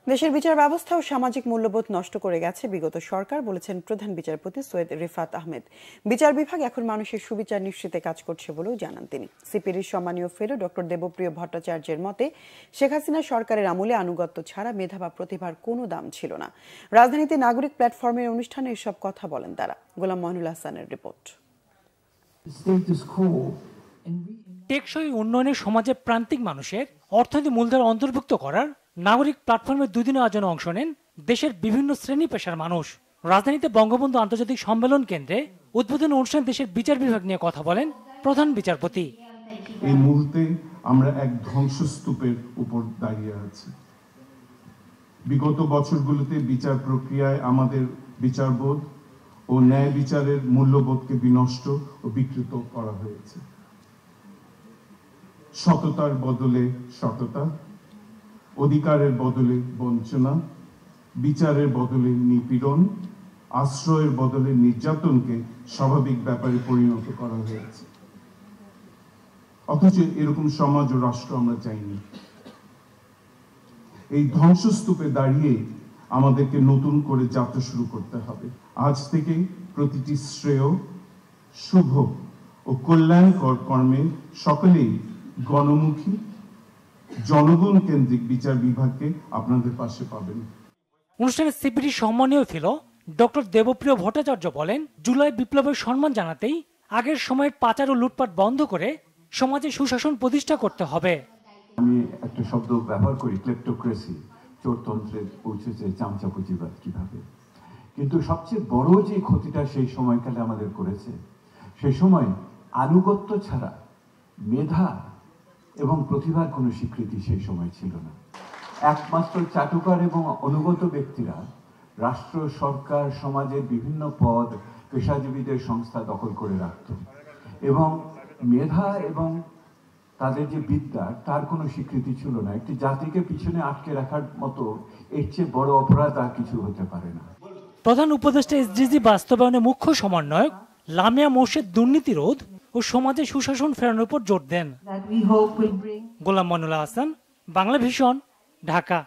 দেশের বিচার ব্যবস্থা ও সামাজিক মূল্যবোধ নষ্ট করে গেছে বিগত সরকার, বলেছেন প্রধান বিচারপতি সৈয়দ রিফাত আহমেদ। বিচার বিভাগ এখন মানুষের সুবিচার নিশ্চিতে কাজ করছে বলেও জানান তিনি। সিপিডির সম্মানীয় ফেলো ডক্টর দেবপ্রিয় ভট্টাচার্যের মতে, শেখ হাসিনা সরকারের আমলে আনুগত্য ছাড়া মেধা বা প্রতিভার কোনো দাম ছিল না। রাজধানীতে নাগরিক প্ল্যাটফর্মের অনুষ্ঠানে এসব কথা বলেন তারা। গোলাম মইনুল হাসানের রিপোর্ট। টেকসই উন্নয়নে সমাজের প্রান্তিক মানুষের অর্থনৈতিক মূলধারা অন্তর্ভুক্ত করার নাগরিক প্ল্যাটফর্মের দুদিনের আয়োজনে অংশ নেন দেশের বিভিন্ন শ্রেণী পেশার মানুষ। রাজধানীতে বঙ্গবন্ধু আন্তর্জাতিক সম্মেলন কেন্দ্রে উদ্বোধনী অনুষ্ঠানে দেশের বিচার বিভাগ নিয়ে কথা বলেন প্রধান বিচারপতি। এই মুহূর্তে আমরা এক ধ্বংসস্তূপের উপর দাঁড়িয়ে আছি। বিগত বছরগুলোতে বিচার প্রক্রিয়ায় আমাদের বিচারবোধ ও ন্যায় বিচারের মূল্যবোধকে বিনষ্ট ও বিকৃত করা হয়েছে। সততার বদলে সততা, অধিকারের বদলে বঞ্চনা, বিচারের বদলে নিপীড়ন, আশ্রয়ের বদলে নির্যাতনকে স্বাভাবিক ব্যাপারে পরিণত করা হয়েছে। অথচ এরকম সমাজ ও রাষ্ট্র আমরা চাইনি। এই ধ্বংসস্তূপে দাঁড়িয়ে আমাদেরকে নতুন করে যাত্রা শুরু করতে হবে। আজ থেকে প্রতিটি শ্রেয়, শুভ ও কল্যাণকর কর্মে সকলেই গণমুখী, জনগণ কেন্দ্রিক বিচার বিভাগকে আপনাদের পাশে পাবেন। অনুষ্ঠানে সিপিডি সম্মানীয় ফেলো ডক্টর দেবপ্রিয় ভট্টাচার্য বলেন, জুলাই বিপ্লবের সম্মান জানাতেই আগের সময়ের পাচার ও লুটপাট বন্ধ করে সমাজে সুশাসন প্রতিষ্ঠা করতে হবে। আমি একটা শব্দ ব্যবহার করি, ক্লেপ্টোক্রেসি, চোরতন্ত্রে পৌঁছেছে চামচাপুচিবাদ কিভাবে। কিন্তু সবচেয়ে বড় যে ক্ষতিটা সেই সময়কালে আমাদের করেছে, সেই সময় আনুগত্য ছাড়া মেধা এবং প্রতিভার কোনো স্বীকৃতি সেই সময় ছিল না। একমাত্র চাটুকার এবং অনুগত ব্যক্তিরা রাষ্ট্র, সরকার, সমাজের বিভিন্ন পদ, পেশাজীবীদের সংস্থা দখল করে রাখত এবং মেধা এবং তাদের যে বিদ্যা তার কোনো স্বীকৃতি ছিল না। একটি জাতিকে পিছনে আটকে রাখার মতো এর চেয়ে বড় অপরাধ আর কিছু হতে পারে না। প্রধান উপদেষ্টা এসডিজি বাস্তবায়নে মুখ্য সমন্বয়ক লামিয়া মোর্শেদ দুর্নীতি রোধ ও সমাজে সুশাসন ফেরানোর উপর জোর দেন। গোলাম মইনুল হাসান, বাংলা ভিশন, ঢাকা।